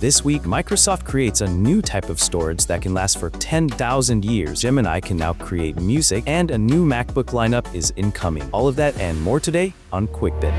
This week, Microsoft creates a new type of storage that can last for 10,000 years. Gemini can now create music, and a new MacBook lineup is incoming. All of that and more today on QuickBit.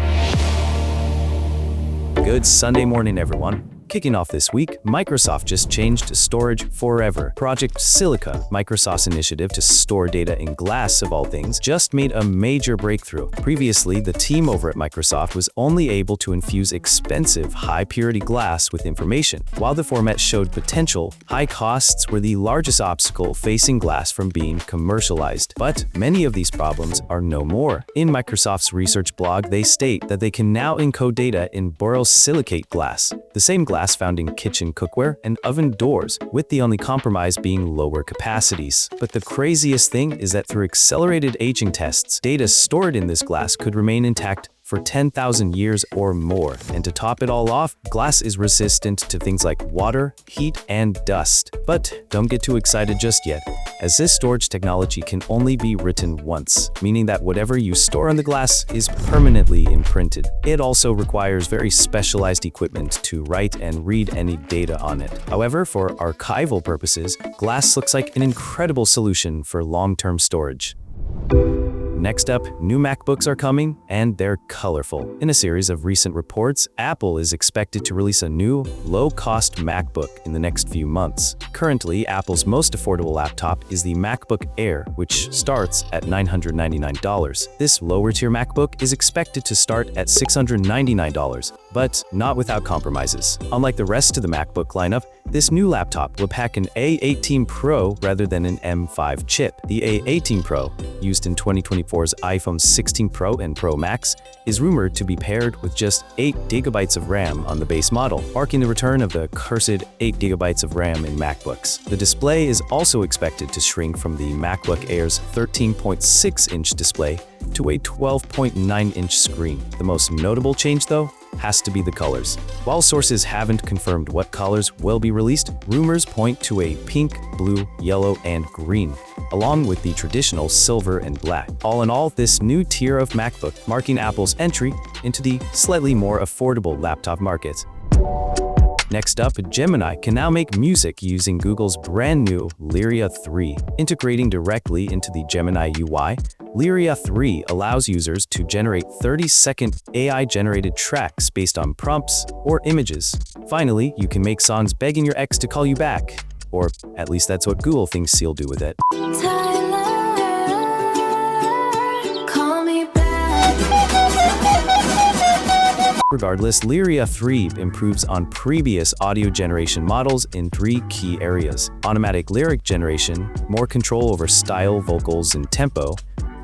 Good Sunday morning, everyone. Kicking off this week, Microsoft just changed storage forever. Project Silica, Microsoft's initiative to store data in glass of all things, just made a major breakthrough. Previously, the team over at Microsoft was only able to infuse expensive, high-purity glass with information. While the format showed potential, high costs were the largest obstacle facing glass from being commercialized. But many of these problems are no more. In Microsoft's research blog, they state that they can now encode data in borosilicate glass, the same glass found in kitchen cookware and oven doors, with the only compromise being lower capacities. But the craziest thing is that through accelerated aging tests, data stored in this glass could remain intact for 10,000 years or more. And to top it all off, glass is resistant to things like water, heat, and dust. But don't get too excited just yet, as this storage technology can only be written once, meaning that whatever you store on the glass is permanently imprinted. It also requires very specialized equipment to write and read any data on it. However, for archival purposes, glass looks like an incredible solution for long-term storage. Next up, new MacBooks are coming, and they're colorful. In a series of recent reports, Apple is expected to release a new, low-cost MacBook in the next few months. Currently, Apple's most affordable laptop is the MacBook Air, which starts at $999. This lower-tier MacBook is expected to start at $699, but not without compromises. Unlike the rest of the MacBook lineup, this new laptop will pack an A18 Pro rather than an M5 chip. The A18 Pro, used in 2024's iPhone 16 Pro and Pro Max, is rumored to be paired with just 8 GB of RAM on the base model, marking the return of the cursed 8 GB of RAM in MacBooks. The display is also expected to shrink from the MacBook Air's 13.6-inch display to a 12.9-inch screen. The most notable change, though, has to be the colors. While sources haven't confirmed what colors will be released, rumors point to a pink, blue, yellow, and green, along with the traditional silver and black. All in all, this new tier of MacBook marking Apple's entry into the slightly more affordable laptop market. Next up, Gemini can now make music using Google's brand new Lyria 3. Integrating directly into the Gemini UI, Lyria 3 allows users to generate 30-second AI-generated tracks based on prompts or images. Finally, you can make songs begging your ex to call you back. Or at least that's what Google thinks you'll do with it. Regardless, Lyria 3 improves on previous audio generation models in 3 key areas: automatic lyric generation, more control over style, vocals, and tempo,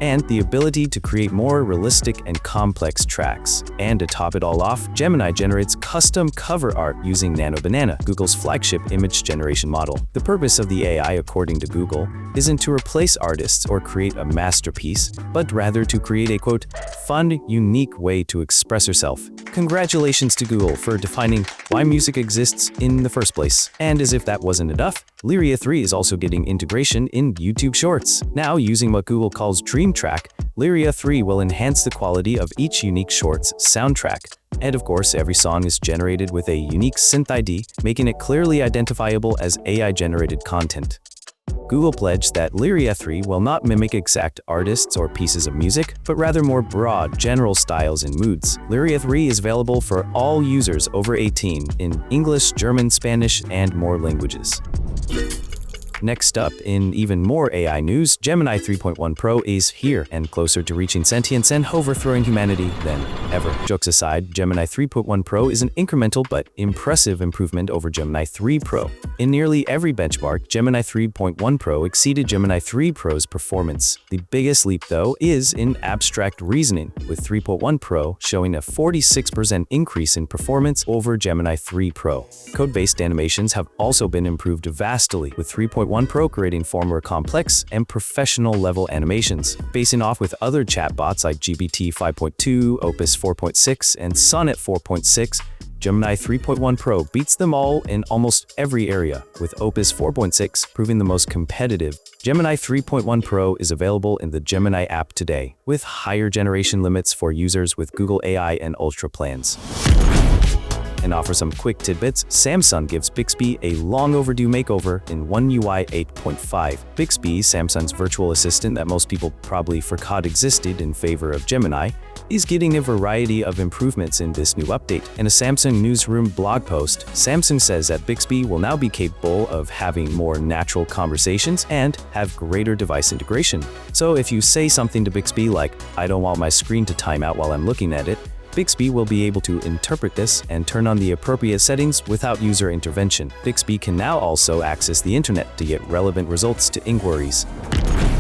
and the ability to create more realistic and complex tracks. And to top it all off, Gemini generates custom cover art using Nano Banana, Google's flagship image generation model. The purpose of the AI, according to Google, isn't to replace artists or create a masterpiece, but rather to create a, quote, fun, unique way to express yourself. Congratulations to Google for defining why music exists in the first place. And as if that wasn't enough, Lyria 3 is also getting integration in YouTube Shorts. Now, using what Google calls Dream Track, Lyria 3 will enhance the quality of each unique Shorts soundtrack. And of course, every song is generated with a unique synth ID, making it clearly identifiable as AI-generated content. Google pledged that Lyria 3 will not mimic exact artists or pieces of music, but rather more broad, general styles and moods. Lyria 3 is available for all users over 18 in English, German, Spanish, and more languages. Next up, in even more AI news, Gemini 3.1 Pro is here and closer to reaching sentience and overthrowing humanity than ever. Jokes aside, Gemini 3.1 Pro is an incremental but impressive improvement over Gemini 3 Pro. In nearly every benchmark, Gemini 3.1 Pro exceeded Gemini 3 Pro's performance. The biggest leap, though, is in abstract reasoning, with 3.1 Pro showing a 46% increase in performance over Gemini 3 Pro. Code-based animations have also been improved vastly, with 3.1 Pro creating far more complex and professional-level animations. Facing off with other chatbots like GPT 5.2, Opus 4.6, and Sonnet 4.6, Gemini 3.1 Pro beats them all in almost every area, with Opus 4.6 proving the most competitive. Gemini 3.1 Pro is available in the Gemini app today, with higher generation limits for users with Google AI and Ultra plans. And offer some quick tidbits, Samsung gives Bixby a long overdue makeover in One UI 8.5. Bixby, Samsung's virtual assistant that most people probably forgot existed in favor of Gemini, is getting a variety of improvements in this new update. In a Samsung newsroom blog post, Samsung says that Bixby will now be capable of having more natural conversations and have greater device integration. So if you say something to Bixby like, "I don't want my screen to time out while I'm looking at it," Bixby will be able to interpret this and turn on the appropriate settings without user intervention. Bixby can now also access the internet to get relevant results to inquiries.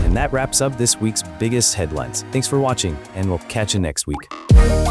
And that wraps up this week's biggest headlines. Thanks for watching, and we'll catch you next week.